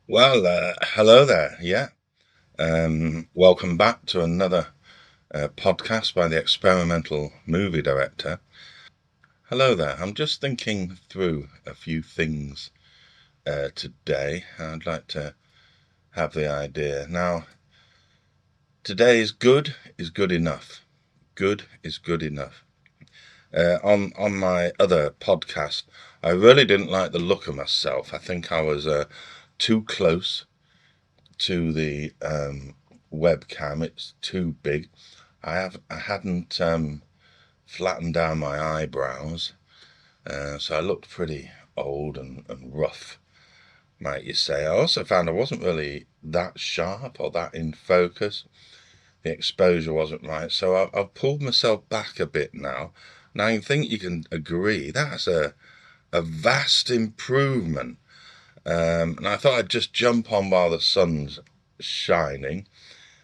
Well, hello there. Yeah. Welcome back to another podcast by the experimental movie director. Hello there. I'm just thinking through a few things today. I'd like to have the idea. Now, today is good enough. Good is good enough. On my other podcast, I really didn't like the look of myself. I think I was too close to the webcam. It's too big. I hadn't flattened down my eyebrows, so I looked pretty old and rough, might you say. I also found I wasn't really that sharp or that in focus. The exposure wasn't right, so I've pulled myself back a bit now. Now I think you can agree that's a vast improvement. And I thought I'd just jump on while the sun's shining.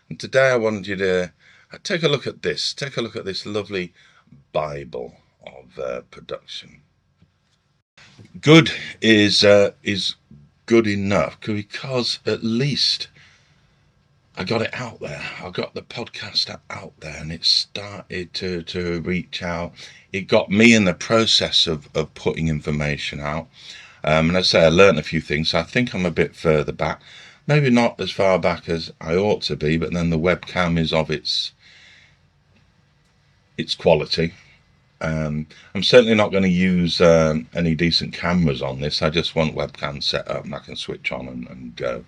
And today I wanted you to take a look at this. Take a look at this lovely Bible of production. Good is good enough because at least I got it out there. I got the podcast out there, and it started to reach out. It got me in the process of putting information out. And I say I learned a few things. So I think I'm a bit further back. Maybe not as far back as I ought to be, but then the webcam is of its quality. I'm certainly not going to use any decent cameras on this. I just want webcam set up and I can switch on and go,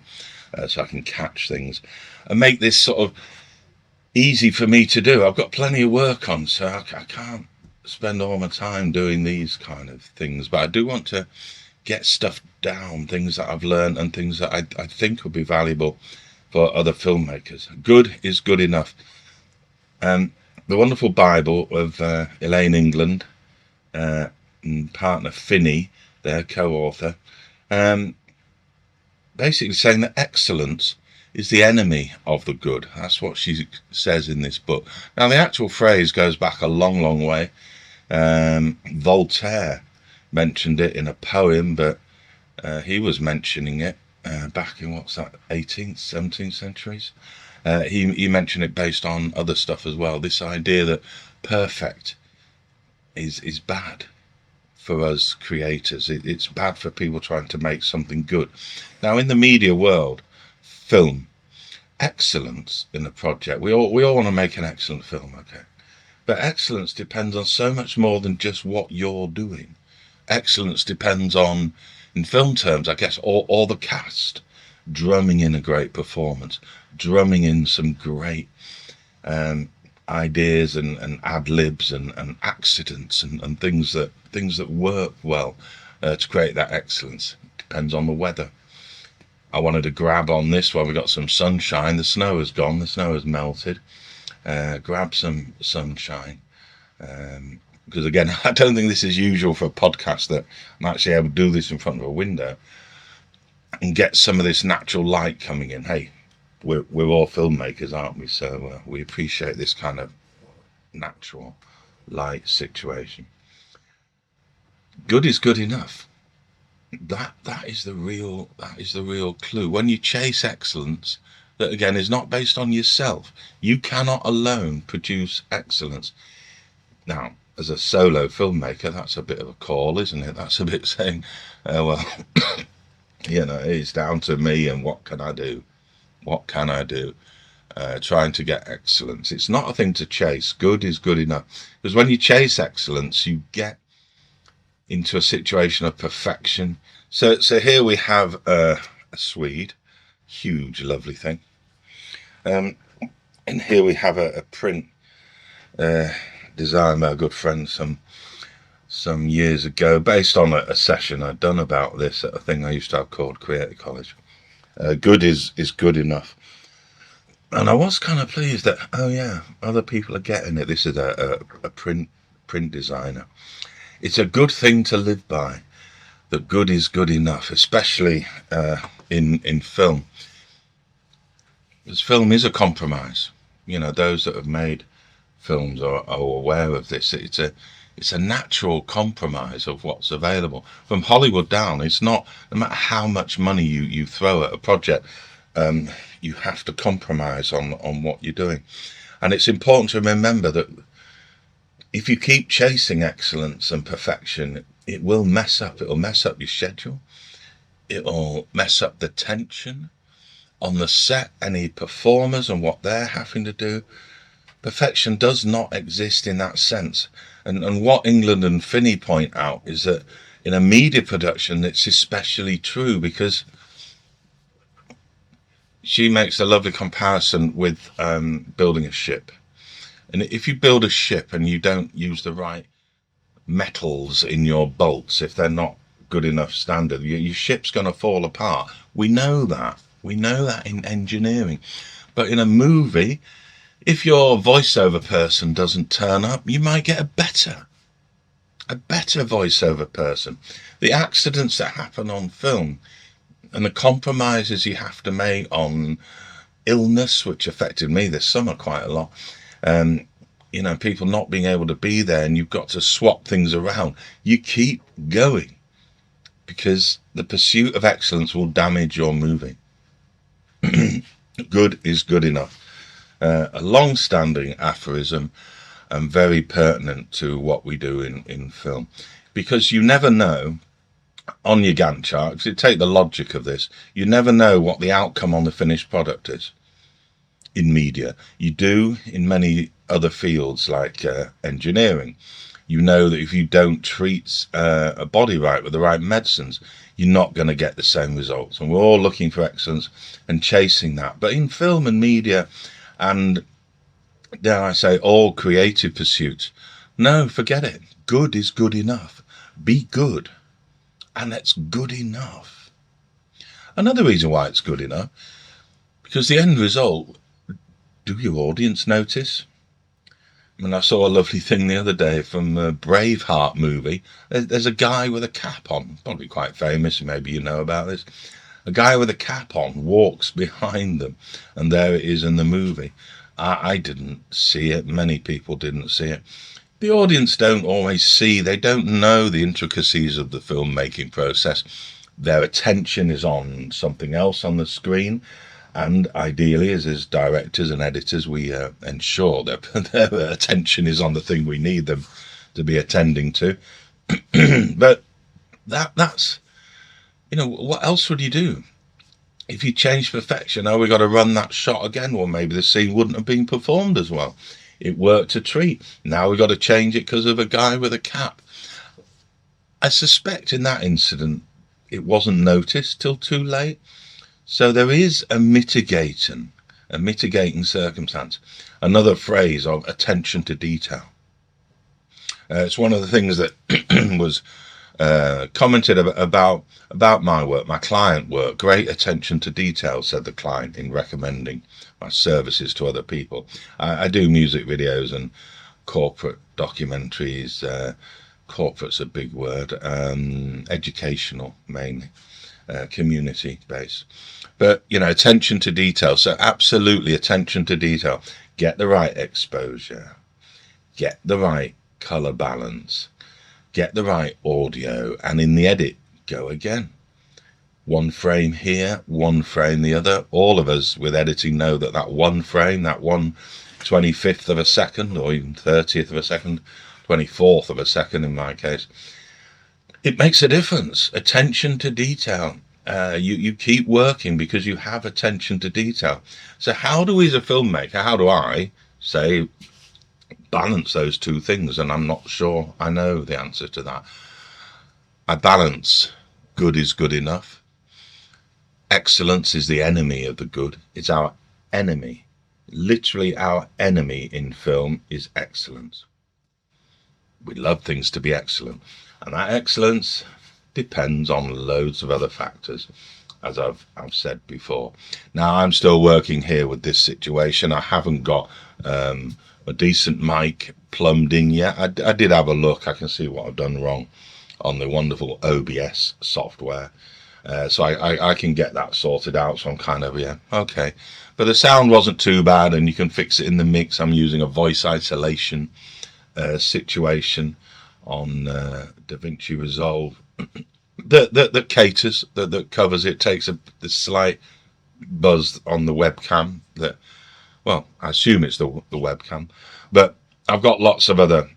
so I can catch things and make this sort of easy for me to do. I've got plenty of work on, so I can't spend all my time doing these kind of things. But I do want to get stuff down, things that I've learned and things that I think would be valuable for other filmmakers. Good is good enough. The wonderful Bible of Elaine England and partner Finney, their co-author, um, basically saying that excellence is the enemy of the good. That's what she says in this book. Now, the actual phrase goes back a long, long way. Voltaire mentioned it in a poem, but he was mentioning it back in, what's that, 18th, 17th centuries. He mentioned it based on other stuff as well. This idea that perfect is bad for us creators. It's bad for people trying to make something good. Now, in the media world, film, excellence in a project. We all want to make an excellent film, okay? But excellence depends on so much more than just what you're doing. Excellence depends on, in film terms, I guess, all the cast drumming in a great performance, drumming in some great ideas and ad libs and accidents and things that work well to create that excellence. Depends on the weather. I wanted to grab on this while we got some sunshine. The snow has gone. The snow has melted. Grab some sunshine. Because again, I don't think this is usual for a podcast that I'm actually able to do this in front of a window and get some of this natural light coming in. Hey, we're all filmmakers, aren't we? So we appreciate this kind of natural light situation. Good is good enough. That is the real clue. When you chase excellence, that again is not based on yourself. You cannot alone produce excellence. Now, as a solo filmmaker, that's a bit of a call, isn't it? That's a bit saying, well, it's down to me, and what can I do? What can I do? Trying to get excellence. It's not a thing to chase. Good is good enough. Because when you chase excellence, you get into a situation of perfection. So here we have a Swede, huge, lovely thing. And here we have a print design by a good friend some years ago, based on a session I'd done about this at a thing I used to have called Creative College. Good is good enough. And I was kind of pleased that, oh yeah, other people are getting it. This is a print designer. It's a good thing to live by. That good is good enough, especially in film. Because film is a compromise. Those that have made films are aware of this. It's a natural compromise of what's available. From Hollywood down, it's not, no matter how much money you throw at a project, you have to compromise on what you're doing. And it's important to remember that if you keep chasing excellence and perfection, it will mess up. It'll mess up your schedule. It'll mess up the tension on the set, any performers and what they're having to do. Perfection does not exist in that sense. And what England and Finney point out is that in a media production, it's especially true, because she makes a lovely comparison with building a ship. And if you build a ship and you don't use the right metals in your bolts, if they're not good enough standard, your ship's going to fall apart. We know that. We know that in engineering. But in a movie, if your voiceover person doesn't turn up, you might get a better voiceover person. The accidents that happen on film and the compromises you have to make on illness, which affected me this summer quite a lot, people not being able to be there, and you've got to swap things around. You keep going, because the pursuit of excellence will damage your movie. Good is good enough. A long-standing aphorism, and very pertinent to what we do in film, because you never know on your Gantt chart. If you take the logic of this, you never know what the outcome on the finished product is. In media, you do in many other fields like engineering. You know that if you don't treat a body right with the right medicines, you're not going to get the same results. And we're all looking for excellence and chasing that. But in film and media, and dare I say, all creative pursuits, no, forget it. Good is good enough. Be good. And that's good enough. Another reason why it's good enough, because the end result, do your audience notice? I mean, I saw a lovely thing the other day from the Braveheart movie. There's a guy with a cap on, probably quite famous, maybe you know about this. A guy with a cap on walks behind them, and there it is in the movie. I didn't see it. Many people didn't see it. The audience don't always see, they don't know the intricacies of the filmmaking process. Their attention is on something else on the screen. And ideally, as directors and editors, we ensure that their attention is on the thing we need them to be attending to. But that's, what else would you do? If you change perfection, we got to run that shot again. Well, maybe the scene wouldn't have been performed as well. It worked a treat. Now we got to change it because of a guy with a cap. I suspect in that incident, it wasn't noticed till too late. So there is a mitigating circumstance. Another phrase of attention to detail. It's one of the things that was commented about my work, my client work. Great attention to detail, said the client in recommending my services to other people. I do music videos and corporate documentaries. Corporate's a big word. Educational mainly. Community based, but attention to detail. So absolutely attention to detail. Get the right exposure, get the right color balance, get the right audio, and in the edit, go again. One frame here, one frame the other. All of us with editing know that one frame, that 1/25th of a second, or even 30th of a second, 24th of a second in my case, it makes a difference. Attention to detail. You keep working because you have attention to detail. So how do we as a filmmaker, how do I say balance those two things? And I'm not sure I know the answer to that. I balance good is good enough. Excellence is the enemy of the good. It's our enemy. Literally our enemy in film is excellence. We love things to be excellent. And that excellence depends on loads of other factors, as I've said before. Now, I'm still working here with this situation. I haven't got a decent mic plumbed in yet. I did have a look. I can see what I've done wrong on the wonderful OBS software. So I can get that sorted out. So I'm kind of, okay. But the sound wasn't too bad, and you can fix it in the mix. I'm using a voice isolation situation on DaVinci Resolve that caters, that covers it, takes the slight buzz on the webcam. That, well, I assume it's the webcam, but I've got lots of other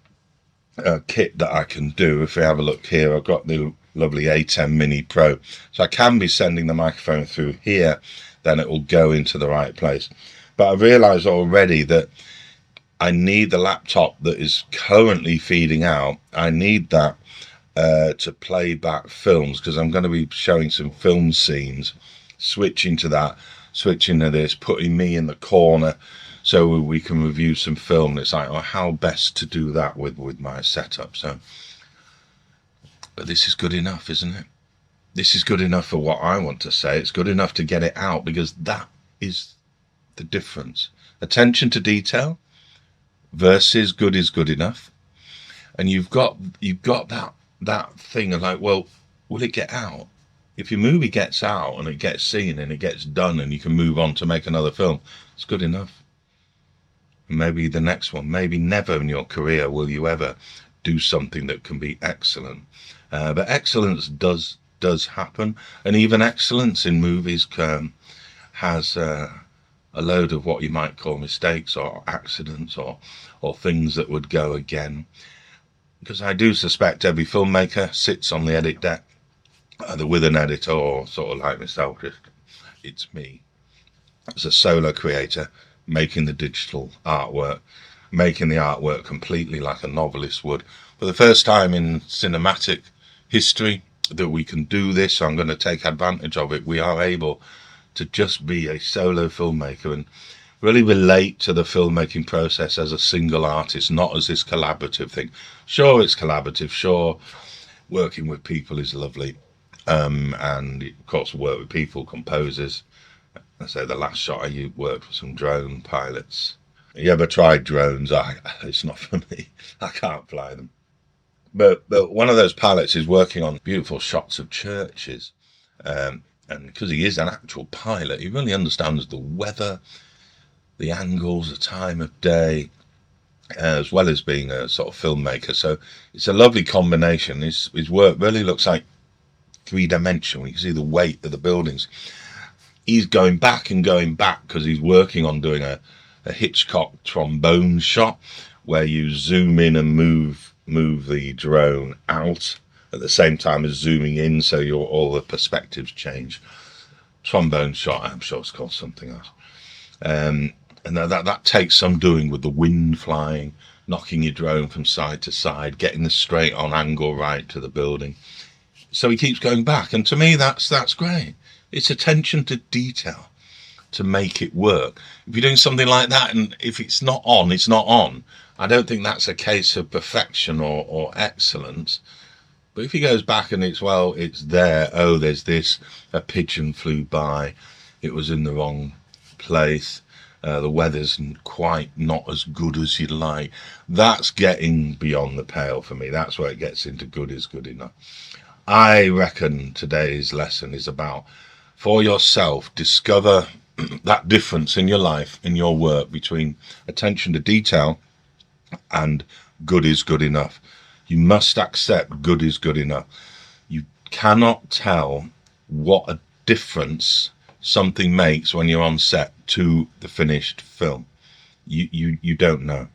kit that I can do. If we have a look here, I've got the lovely A10 Mini Pro, so I can be sending the microphone through here, then it will go into the right place. But I've realized already that I need the laptop that is currently feeding out. I need that to play back films, because I'm going to be showing some film scenes, switching to that, switching to this, putting me in the corner so we can review some film. It's like, oh, how best to do that with my setup. So, but this is good enough, isn't it? This is good enough for what I want to say. It's good enough to get it out, because that is the difference. Attention to detail versus good is good enough. And you've got that thing of like, well, will it get out? If your movie gets out and it gets seen and it gets done and you can move on to make another film, it's good enough. And maybe the next one, maybe never in your career will you ever do something that can be excellent. But excellence does happen, and even excellence in movies has a load of what you might call mistakes or accidents or things that would go again. Because I do suspect every filmmaker sits on the edit deck, either with an editor or sort of like myself, just it's me as a solo creator making the digital artwork, making the artwork completely like a novelist would. For the first time in cinematic history that we can do this, I'm going to take advantage of it. We are able to just be a solo filmmaker and really relate to the filmmaking process as a single artist, not as this collaborative thing. Sure, it's collaborative. Sure, working with people is lovely. And of course, work with people, composers. I say the last shot I worked with some drone pilots. You ever tried drones? It's not for me. I can't fly them. But one of those pilots is working on beautiful shots of churches. And because he is an actual pilot, he really understands the weather, the angles, the time of day, as well as being a sort of filmmaker. So it's a lovely combination. His work really looks like three-dimensional. You can see the weight of the buildings. He's going back because he's working on doing a Hitchcock trombone shot where you zoom in and move the drone out at the same time as zooming in, so all the perspectives change. Trombone shot, I'm sure it's called something else. And that takes some doing, with the wind flying, knocking your drone from side to side, getting the straight on angle right to the building. So he keeps going back, and to me that's great. It's attention to detail to make it work. If you're doing something like that, and if it's not on, it's not on. I don't think that's a case of perfection or excellence. But if he goes back and it's there, oh, there's this, a pigeon flew by, it was in the wrong place, the weather's quite not as good as you'd like. That's getting beyond the pale for me. That's where it gets into good is good enough. I reckon today's lesson is about, for yourself, discover that difference in your life, in your work, between attention to detail and good is good enough. You must accept good is good enough. You cannot tell what a difference something makes when you're on set to the finished film. You don't know.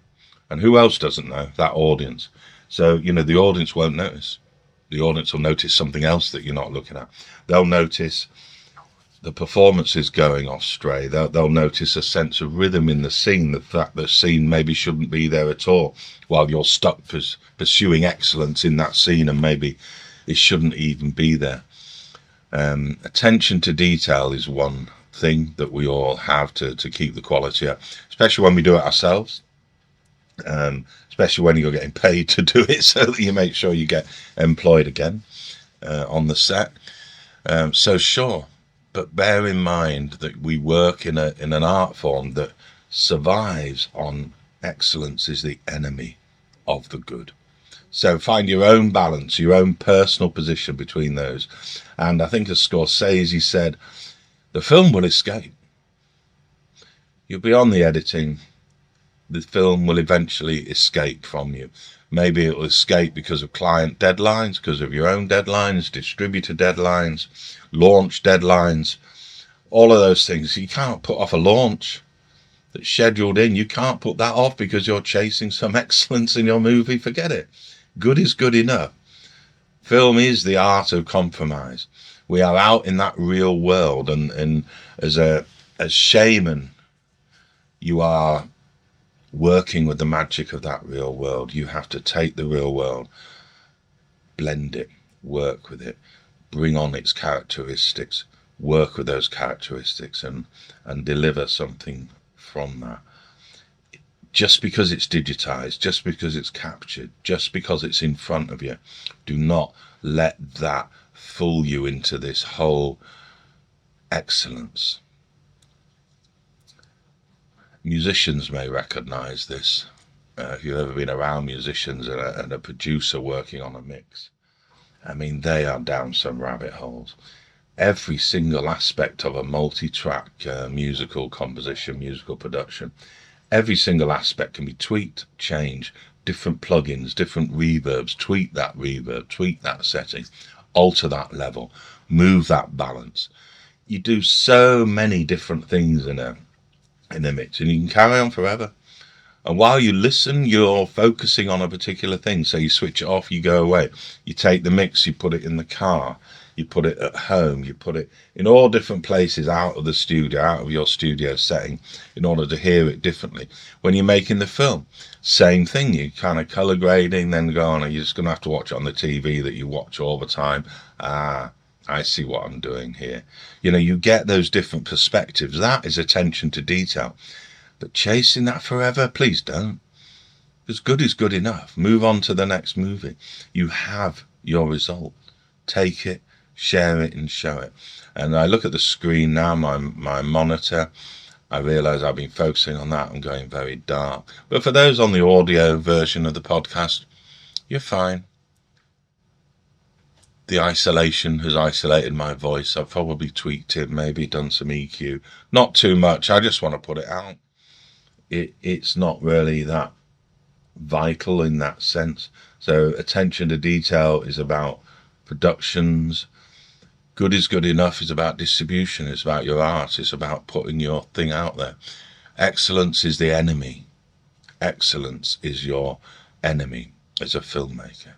And who else doesn't know? That audience. So, the audience won't notice. The audience will notice something else that you're not looking at. They'll notice the performances going off stray. They'll notice a sense of rhythm in the scene, the fact the scene maybe shouldn't be there at all, while you're stuck pursuing excellence in that scene, and maybe it shouldn't even be there. Attention to detail is one thing that we all have to keep the quality up, especially when we do it ourselves, especially when you're getting paid to do it, so that you make sure you get employed again on the set. So sure, but bear in mind that we work in an art form that survives on excellence is the enemy of the good. So find your own balance, your own personal position between those. And I think as Scorsese said, the film will escape. You'll be on the editing, the film will eventually escape from you. Maybe it will escape because of client deadlines, because of your own deadlines, distributor deadlines, launch deadlines, all of those things. You can't put off a launch that's scheduled in. You can't put that off because you're chasing some excellence in your movie. Forget it. Good is good enough. Film is the art of compromise. We are out in that real world, and as shaman, you are working with the magic of that real world. You have to take the real world, blend it, work with it, bring on its characteristics, work with those characteristics, and deliver something from that. Just because it's digitized, just because it's captured, just because it's in front of you, do not let that fool you into this whole excellence. Musicians may recognize this. If you've ever been around musicians and a producer working on a mix, I mean, they are down some rabbit holes. Every single aspect of a multi-track musical composition, musical production, every single aspect can be tweaked, changed, different plugins, different reverbs, tweak that reverb, tweak that setting, alter that level, move that balance. You do so many different things in a mix, and you can carry on forever. And while you listen, you're focusing on a particular thing. So you switch it off, you go away. You take the mix, you put it in the car, you put it at home, you put it in all different places out of the studio, out of your studio setting, in order to hear it differently. When you're making the film, same thing. You kind of color grading, then go on, and you're just going to have to watch it on the TV that you watch all the time. I see what I'm doing here. You get those different perspectives. That is attention to detail. But chasing that forever, please don't. Because good is good enough. Move on to the next movie. You have your result. Take it, share it, and show it. And I look at the screen now, my monitor. I realise I've been focusing on that. I'm going very dark. But for those on the audio version of the podcast, you're fine. The isolation has isolated my voice. I've probably tweaked it, maybe done some EQ. Not too much. I just want to put it out. It's not really that vital in that sense. So attention to detail is about productions. Good is good enough is about distribution. It's about your art. It's about putting your thing out there. Excellence is the enemy. Excellence is your enemy as a filmmaker.